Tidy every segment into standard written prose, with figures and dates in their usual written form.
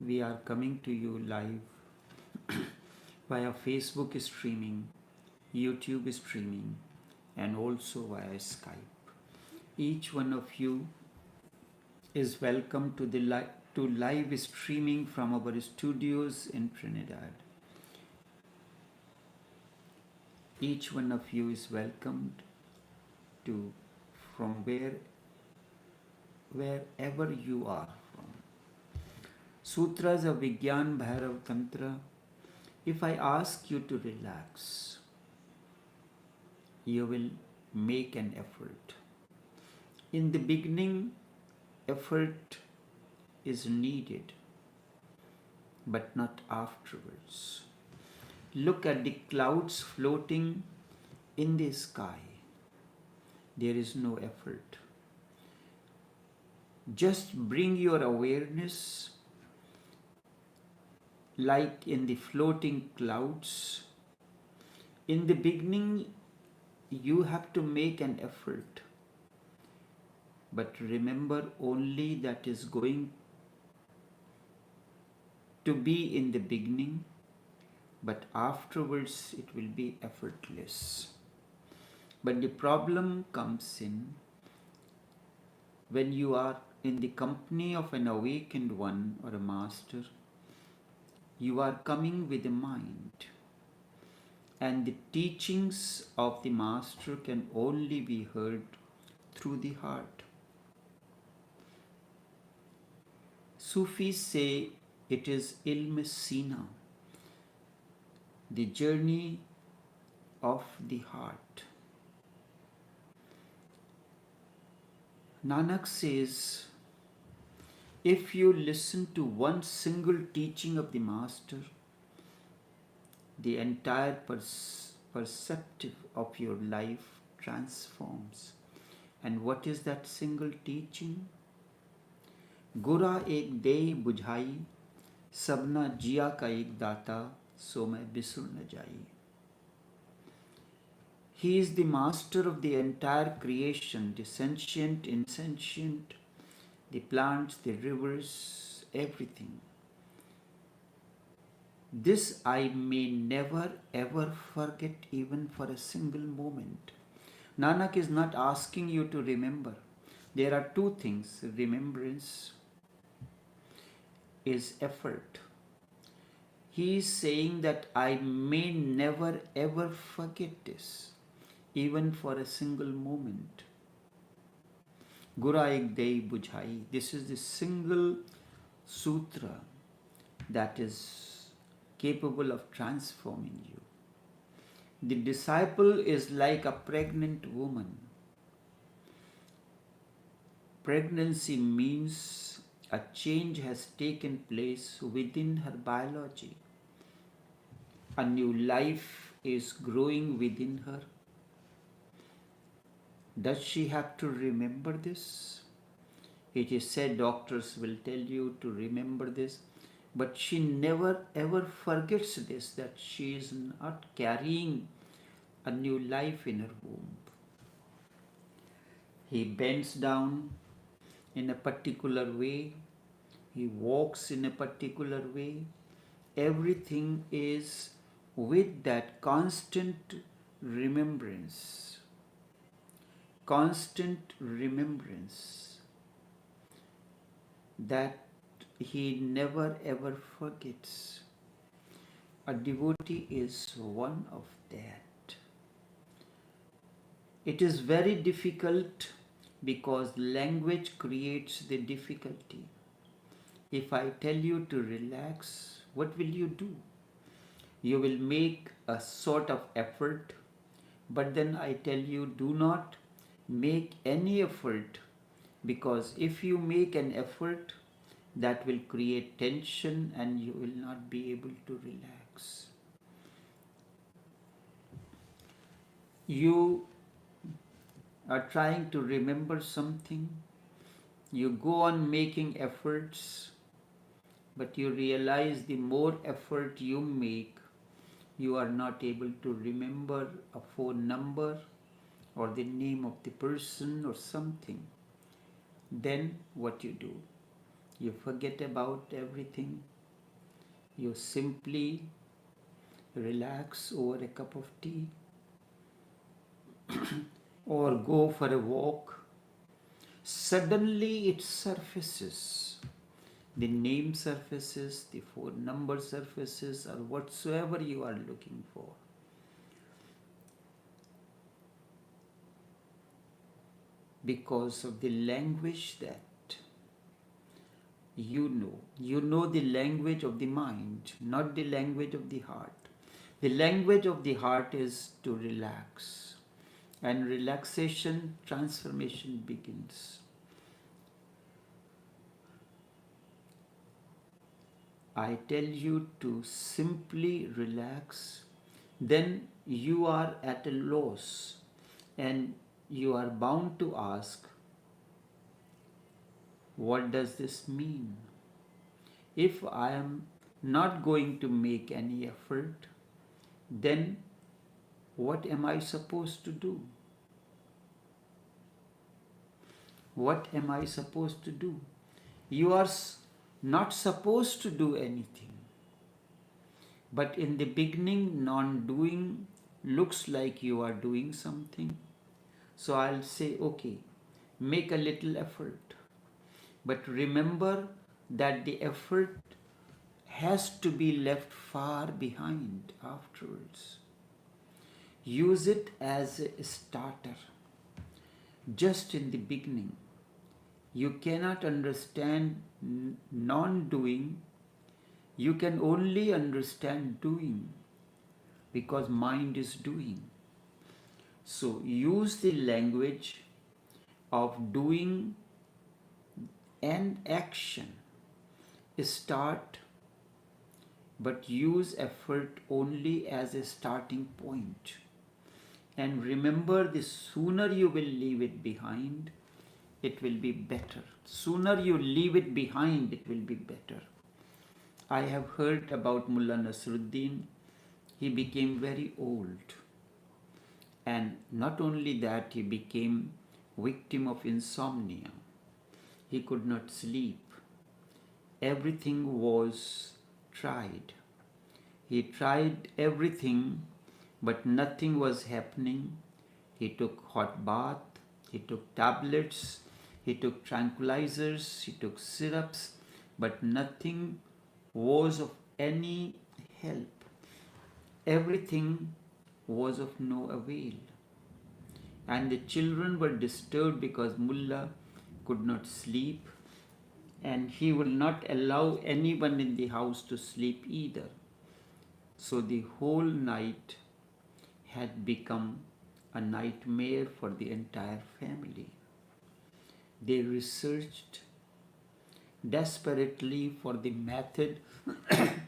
We are coming to you live via Facebook streaming, YouTube streaming, and also via Skype. Each one of you is welcome to to live streaming from our studios in Trinidad. Each one of you is welcomed to from wherever you are from. Sutras of Vigyan Bhairav Tantra. If I ask you to relax, you will make an effort. In the beginning, effort is needed, but not afterwards. Look at the clouds floating in the sky. There is no effort. Just bring your awareness like in the floating clouds. In the beginning, you have to make an effort. But remember, only that is going to be in the beginning, but afterwards it will be effortless. But the problem comes in when you are in the company of an awakened one or a master. You are coming with a mind, and the teachings of the master can only be heard through the heart. Sufis say it is ilm sina, the journey of the heart. Nanak says, if you listen to one single teaching of the master, the entire perceptive of your life transforms. And what is that single teaching? गुरा एक दे बुझाई, सबना जिया का एक दाता, so मैं बिसुर न जाई. He is the master of the entire creation, the sentient, insentient, the plants, the rivers, everything. This I may never ever forget even for a single moment. Nanak is not asking you to remember. There are two things. Remembrance is effort. He is saying that I may never ever forget this, even for a single moment. Gura ek dei bujhai. This is the single sutra that is capable of transforming you. The disciple is like a pregnant woman. Pregnancy means a change has taken place within her biology. A new life is growing within her. Does she have to remember this? It is said doctors will tell you to remember this, but she never ever forgets this, that she is not carrying a new life in her womb. He bends down in a particular way, he walks in a particular way. Everything is with that constant remembrance. Constant remembrance that he never ever forgets. A devotee is one of that. It is very difficult because language creates the difficulty. If I tell you to relax, what will you do? You will make a sort of effort, but then I tell you, do not make any effort, because if you make an effort, that will create tension and you will not be able to relax. You are trying to remember something, you go on making efforts, but you realize the more effort you make, you are not able to remember a phone number or the name of the person or something. Then what you do? You forget about everything. You simply relax over a cup of tea or go for a walk. Suddenly it surfaces. The name surfaces, the phone number surfaces, or whatsoever you are looking for. Because of the language that you know the language of the mind, not the language of the heart. The language of the heart is to relax, and relaxation, transformation begins. I tell you to simply relax, then you are at a loss and you are bound to ask, what does this mean? If I am not going to make any effort, then what am I supposed to do? What am I supposed to do? You are not supposed to do anything. But in the beginning, non-doing looks like you are doing something. So I'll say, okay, make a little effort. But remember that the effort has to be left far behind afterwards. Use it as a starter. Just in the beginning, you cannot understand non-doing. You can only understand doing because mind is doing. So use the language of doing and action. Start, but use effort only as a starting point. And remember, the sooner you will leave it behind, it will be better. Sooner you leave it behind, it will be better. I have heard about Mullah Nasruddin. He became very old. And not only that, he became victim of insomnia. He could not sleep. Everything was tried. He tried everything, but nothing was happening. He took hot bath, he took tablets, he took tranquilizers, he took syrups, but nothing was of any help. Everything was of no avail. And the children were disturbed because Mullah could not sleep, and he will not allow anyone in the house to sleep either. So the whole night had become a nightmare for the entire family. They researched desperately for the method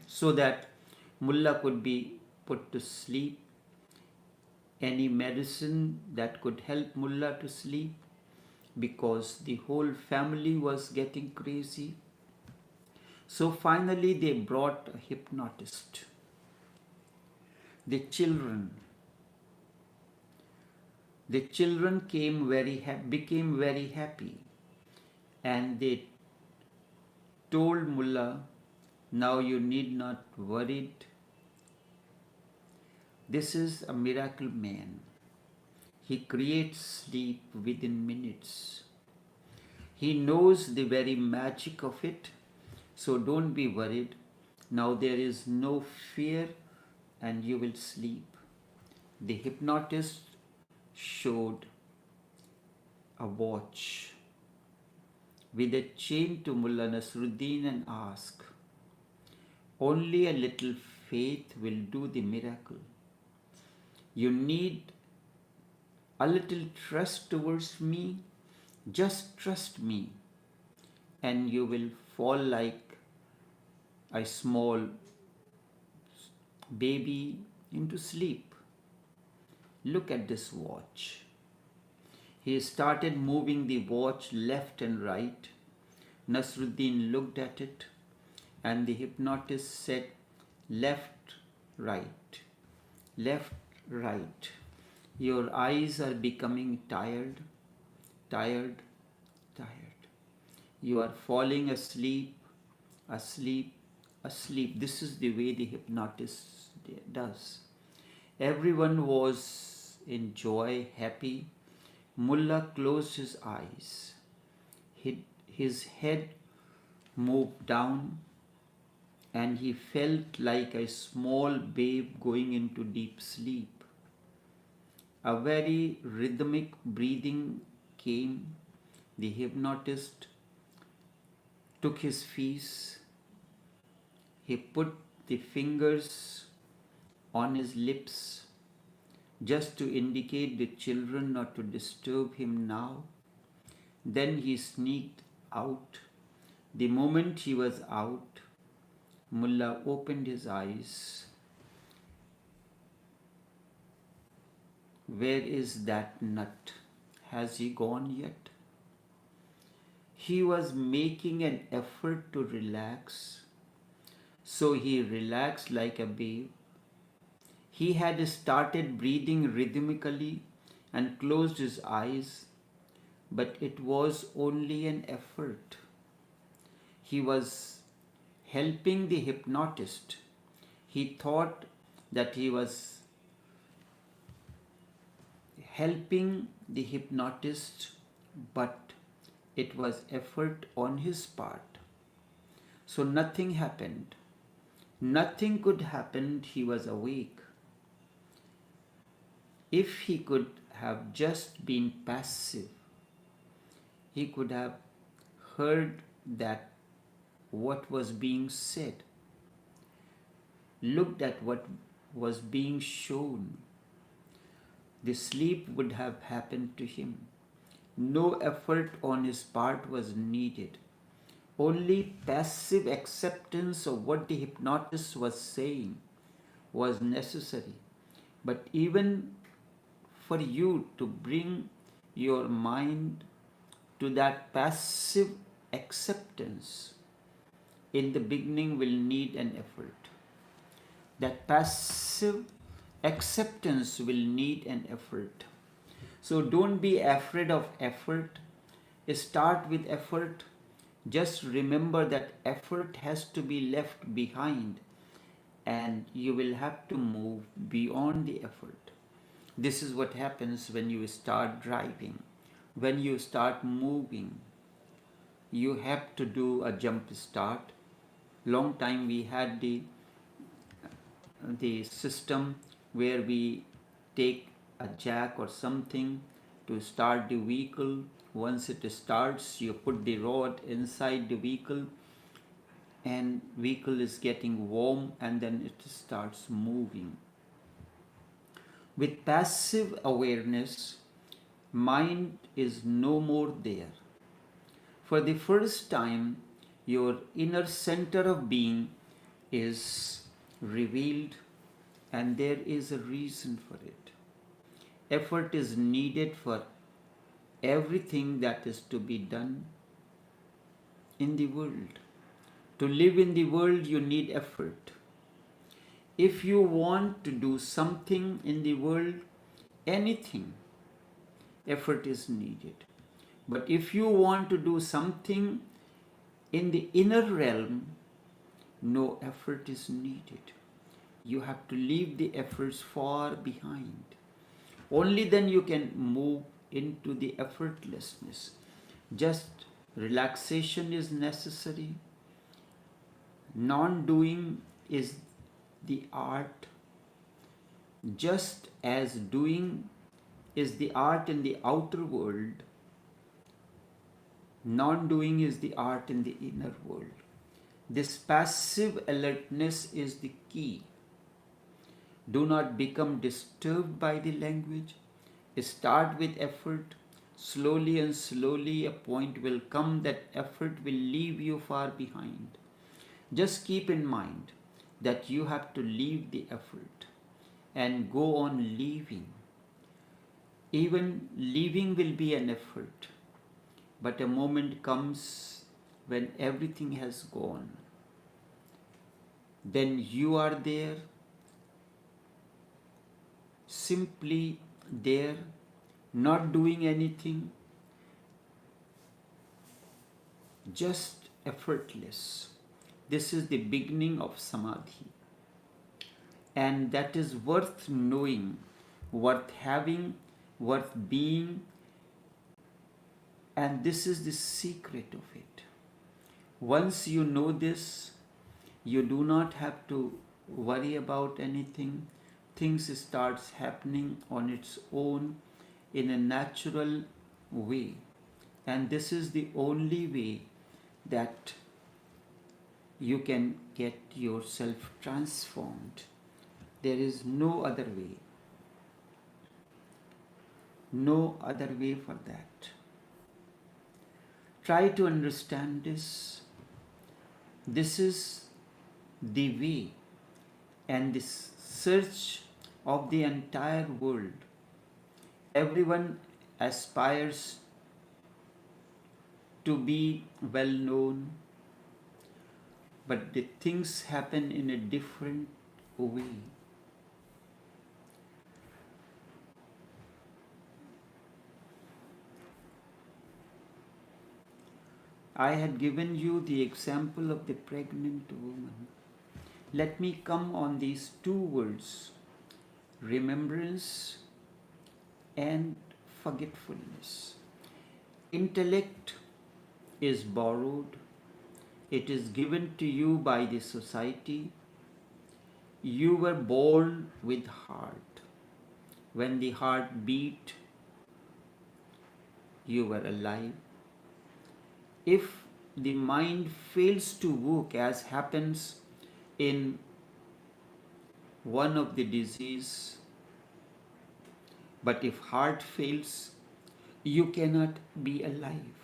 so that Mullah could be put to sleep. Any medicine that could help Mullah to sleep, because the whole family was getting crazy. So finally they brought a hypnotist. The children became very happy, and they told Mullah, now you need not worry. This is a miracle man. He creates sleep within minutes. He knows the very magic of it, so don't be worried. Now there is no fear and you will sleep. The hypnotist showed a watch with a chain to Mullah Nasruddin and asked, only a little faith will do the miracle. You need a little trust towards me. Just trust me and you will fall like a small baby into sleep. Look at this watch. He started moving the watch left and right. Nasruddin looked at it and the hypnotist said, left, right, left, right. Your eyes are becoming tired, tired, tired. You are falling asleep, asleep, asleep. This is the way the hypnotist does. Everyone was in joy, happy. Mullah closed his eyes. His head moved down and he felt like a small babe going into deep sleep. A very rhythmic breathing came. The hypnotist took his face. He put the fingers on his lips just to indicate the children not to disturb him now. Then he sneaked out. The moment he was out, Mullah opened his eyes. Where is that nut? Has he gone yet? He was making an effort to relax, so he relaxed like a babe. He had started breathing rhythmically and closed his eyes, but it was only an effort. He was helping the hypnotist. He thought that he was helping the hypnotist, but it was effort on his part. So nothing happened. Nothing could happen. He was awake. If he could have just been passive, he could have heard that what was being said, looked at what was being shown. The sleep would have happened to him. No effort on his part was needed. Only passive acceptance of what the hypnotist was saying was necessary. But even for you to bring your mind to that passive acceptance, in the beginning will need an effort. That passive acceptance will need an effort. So don't be afraid of effort. Start with effort. Just remember that effort has to be left behind and you will have to move beyond the effort. This is what happens when you start driving. When you start moving, you have to do a jump start. Long time we had the system where we take a jack or something to start the vehicle. Once it starts, you put the rod inside the vehicle and vehicle is getting warm and then it starts moving. With passive awareness, mind is no more there. For the first time, your inner center of being is revealed, and there is a reason for it. Effort is needed for everything that is to be done in the world. To live in the world, you need effort. If you want to do something in the world, anything, effort is needed. But if you want to do something in the inner realm, no effort is needed. You have to leave the efforts far behind. Only then you can move into the effortlessness. Just relaxation is necessary. Non-doing is the art. Just as doing is the art in the outer world, non-doing is the art in the inner world. This passive alertness is the key. Do not become disturbed by the language. Start with effort. Slowly and slowly a point will come that effort will leave you far behind. Just keep in mind that you have to leave the effort and go on leaving. Even leaving will be an effort. But a moment comes when everything has gone. Then you are there, simply there, not doing anything. just effortless. This is the beginning of samadhi, and that is worth knowing, worth having, worth being, and this is the secret of it. Once you know this, you do not have to worry about anything. Things starts happening on its own in a natural way. And this is the only way that you can get yourself transformed. There is no other way. No other way for that. Try to understand this. This is the way and the search of the entire world. Everyone aspires to be well known, but the things happen in a different way. I had given you the example of the pregnant woman. Let me come on these two words, remembrance and forgetfulness. Intellect is borrowed, it is given to you by the society. You were born with heart. When the heart beat, you were alive. If the mind fails to work, as happens in one of the disease, but if heart fails, you cannot be alive.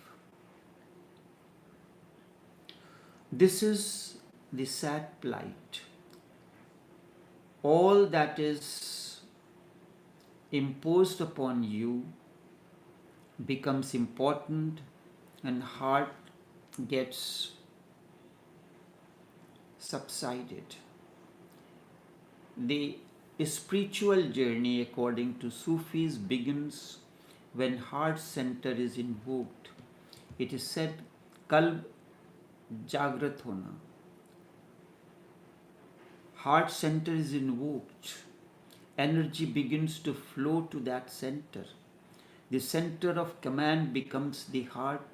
This is the sad plight. All that is imposed upon you becomes important, and heart gets subsided. The spiritual journey, according to Sufis, begins when heart center is invoked. It is said, Kalb Jagrat Hona. Heart center is invoked. Energy begins to flow to that center. The center of command becomes the heart,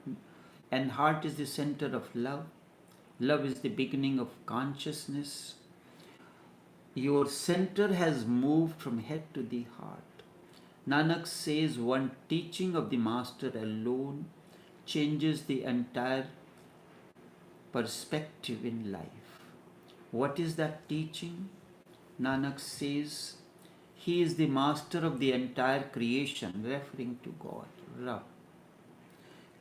and heart is the center of love. Love is the beginning of consciousness. Your center has moved from head to the heart. Nanak says one teaching of the Master alone changes the entire perspective in life. What is that teaching? Nanak says he is the master of the entire creation, referring to God, Rab.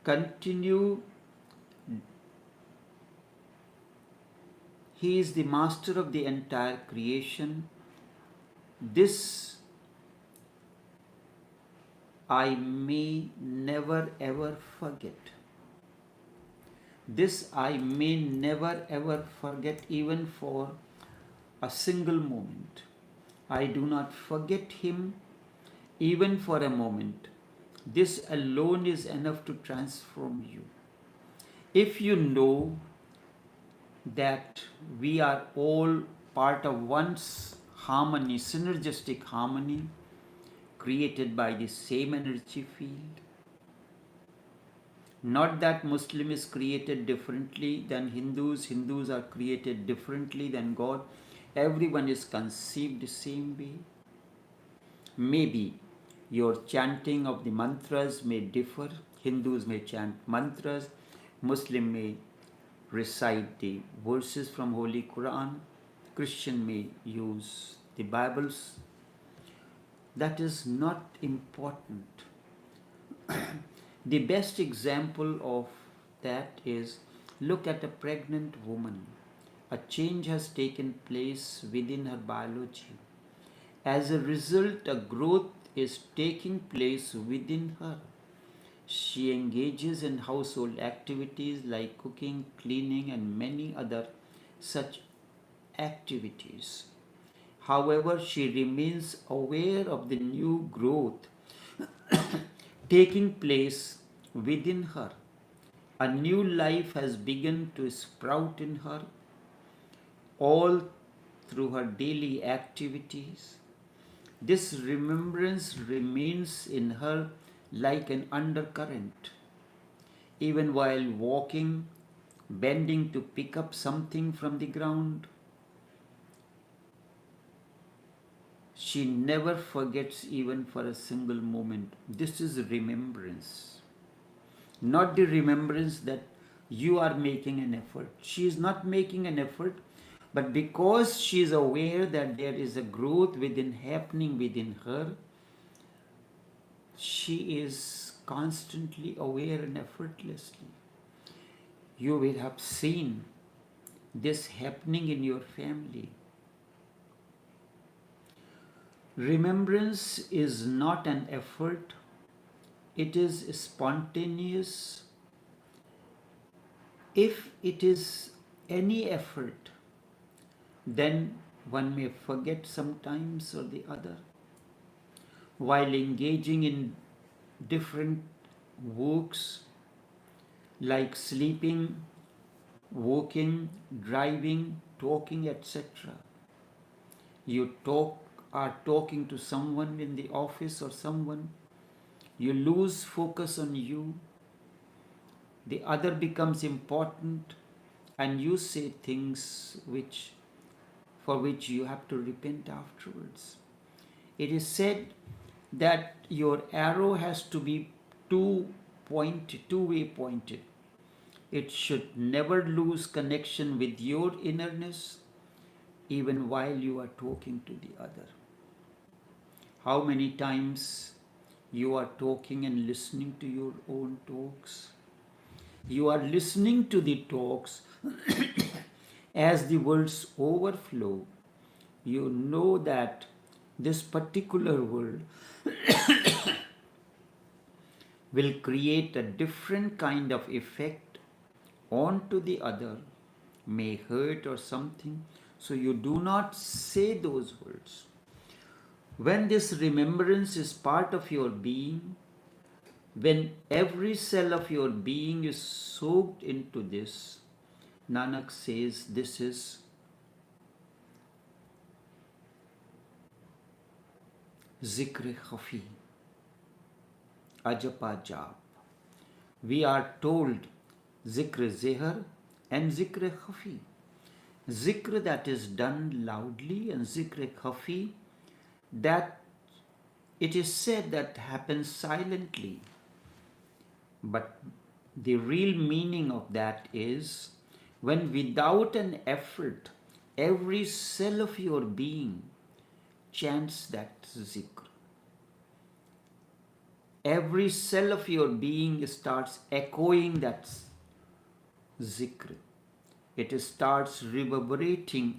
Continue. He is the master of the entire creation. This I may never ever forget. This I may never ever forget, even for a single moment. I do not forget him even for a moment. This alone is enough to transform you. If you know that we are all part of one harmony, synergistic harmony, created by the same energy field. Not that Muslim is created differently than Hindus, Hindus are created differently than God. Everyone is conceived the same way. Maybe your chanting of the mantras may differ. Hindus may chant mantras, Muslim may recite the verses from Holy Quran, Christian may use the Bibles. That is not important. The best example of that is, look at a pregnant woman. A change has taken place within her biology. As a result, a growth is taking place within her. She engages in household activities like cooking, cleaning, and many other such activities. However, she remains aware of the new growth taking place within her. A new life has begun to sprout in her, all through her daily activities. This remembrance remains in her like an undercurrent. Even while walking, bending to pick up something from the ground, she never forgets even for a single moment. This is remembrance. Not the remembrance that you are making an effort. She is not making an effort, but because she is aware that there is a growth happening within her, she is constantly aware and effortlessly. You will have seen this happening in your family. Remembrance is not an effort, it is spontaneous. If it is any effort, then one may forget sometimes or the other. While engaging in different works like sleeping, walking, driving, talking, etc. You are talking to someone in the office or someone, you lose focus on you, the other becomes important, and you say things for which you have to repent afterwards. It is said that your arrow has to be two-way pointed. It should never lose connection with your innerness, even while you are talking to the other. How many times you are talking and listening to your own talks? You are listening to the talks as the words overflow. You know that this particular word will create a different kind of effect onto the other, may hurt or something, so you do not say those words. When this remembrance is part of your being, when every cell of your being is soaked into this, Nanak says this is zikr khafi, ajapa jap. We are told zikr zihar and zikr khafi. Zikr that is done loudly and zikr khafi that it is said that happens silently. But the real meaning of that is when without an effort, every cell of your being chants that zikr. Every cell of your being starts echoing that zikr. It starts reverberating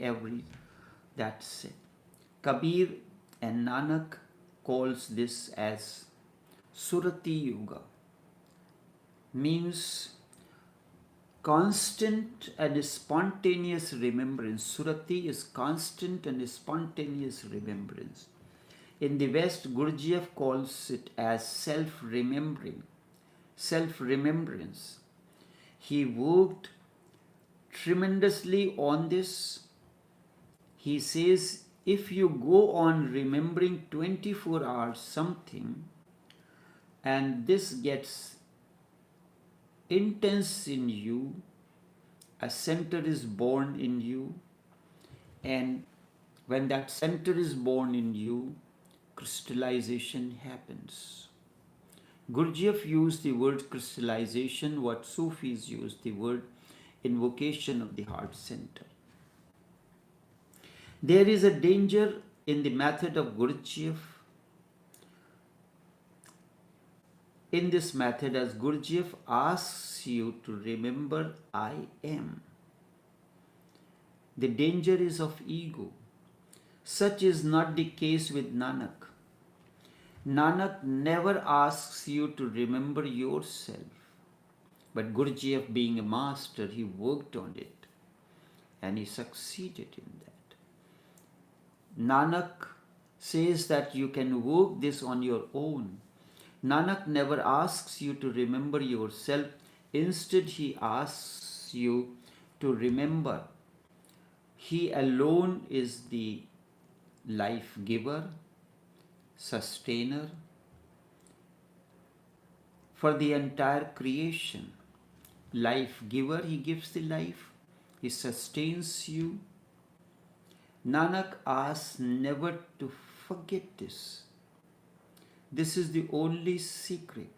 that cell. Kabir and Nanak calls this as Surati Yuga, means constant and spontaneous remembrance. Surati is constant and spontaneous remembrance. In the West, Gurdjieff calls it as self-remembering, self-remembrance. He worked tremendously on this. He says, if you go on remembering 24 hours something, and this gets intense in you, a center is born in you, and when that center is born in you, crystallization happens. Gurdjieff used the word crystallization, what Sufis use the word invocation of the heart center. There is a danger in the method of Gurdjieff. In this method, as Gurdjieff asks you to remember, I am. The danger is of ego. Such is not the case with Nanak. Nanak never asks you to remember yourself. But Gurdjieff, being a master, he worked on it and he succeeded in that. Nanak says that you can work this on your own. Nanak never asks you to remember yourself. Instead, he asks you to remember he alone is the life giver, sustainer for the entire creation. Life giver, he gives the life, he sustains you. Nanak asks never to forget this. This is the only secret.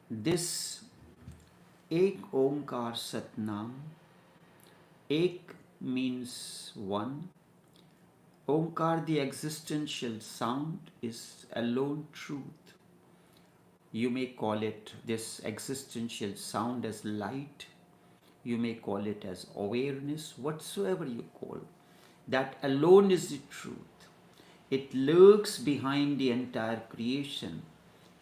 This Ek Omkar Satnam, Ek means one, Omkar, the existential sound, is alone truth. You may call it this existential sound as light, you may call it as awareness, whatsoever you call. That alone is the truth. It lurks behind the entire creation,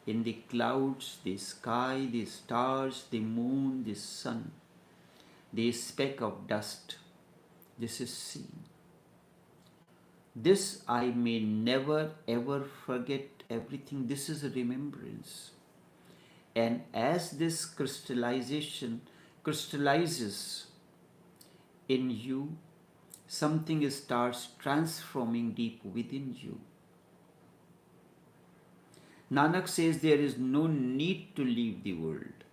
in the clouds, the sky, the stars, the moon, the sun, the speck of dust. This is seen. This I may never ever forget everything. This is a remembrance. And as this crystallizes in you, something starts transforming deep within you. Nanak says there is no need to leave the world.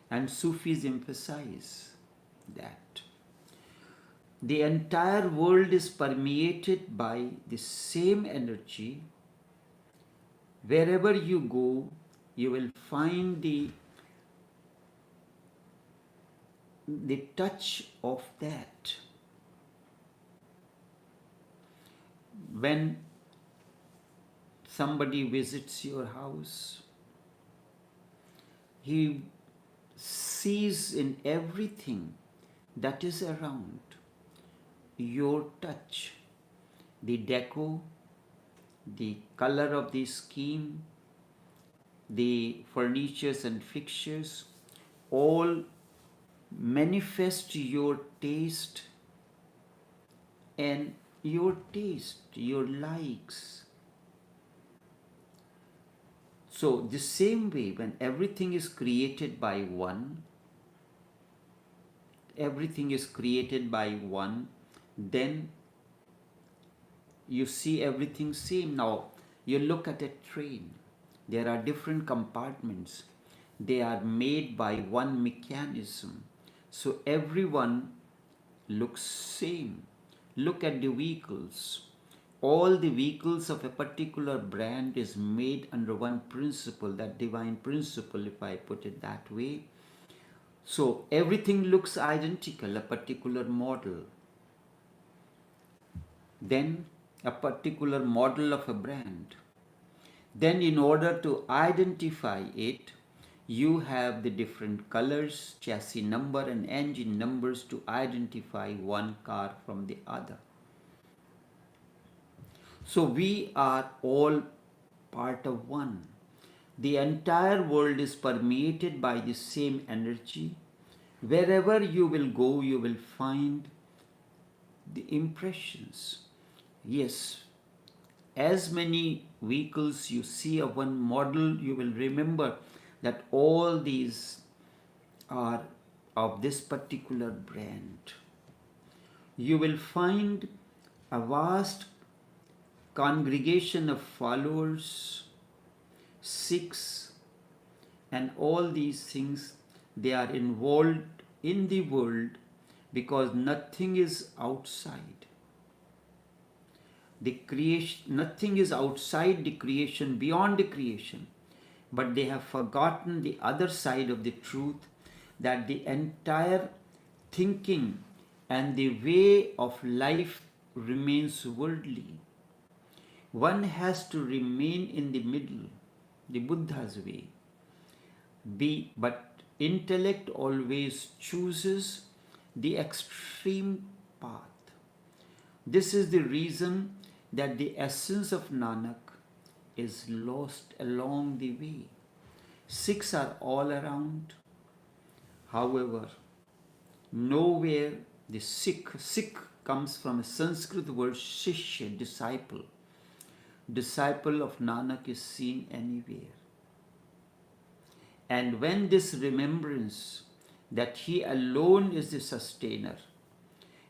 And Sufis emphasize that. The entire world is permeated by the same energy. Wherever you go, you will find the touch of that. When somebody visits your house, he sees in everything that is around your touch, the deco, the color of the scheme, the furnitures and fixtures, all manifest your taste and your likes. So the same way, when everything is created by one, then you see everything same. Now you look at a train. There are different compartments. They are made by one mechanism. So everyone looks same. Look at the vehicles. All the vehicles of a particular brand is made under one principle, that divine principle, if I put it that way. So everything looks identical, a particular model. Then a particular model of a brand. Then in order to identify it, you have the different colors, chassis number and engine numbers to identify one car from the other. So we are all part of one. The entire world is permeated by the same energy. Wherever you will go, you will find the impressions. Yes, as many vehicles you see of one model, you will remember that all these are of this particular brand. You will find a vast congregation of followers, Sikhs, and all these things, they are involved in the world because nothing is outside. The creation, nothing is outside the creation, beyond the creation. But they have forgotten the other side of the truth, that the entire thinking and the way of life remains worldly. One has to remain in the middle, the Buddha's way. But intellect always chooses the extreme path. This is the reason that the essence of Nanak is lost along the way. Sikhs are all around. However, nowhere the Sikh comes from a Sanskrit word shishya, disciple. disciple of Nanak is seen anywhere. And when this remembrance that he alone is the sustainer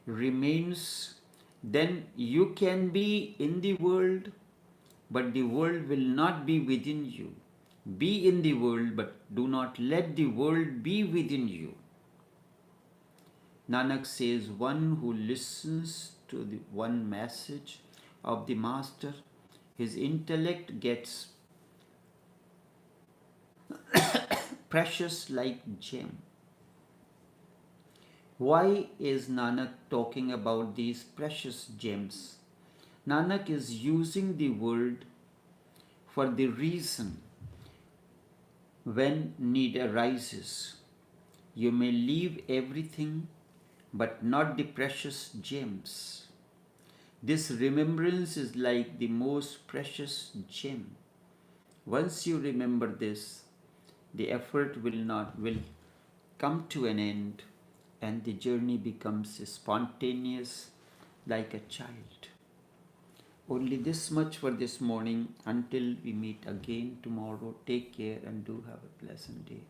remains, then you can be in the world, but the world will not be within you. Be in the world, but do not let the world be within you. Nanak says, one who listens to the one message of the Master, his intellect gets precious like gem. Why is Nanak talking about these precious gems? Nanak is using the word for the reason when need arises. You may leave everything, but not the precious gems. This remembrance is like the most precious gem. Once you remember this, the effort will come to an end, and the journey becomes spontaneous like a child. Only this much for this morning. Until we meet again tomorrow, take care and do have a pleasant day.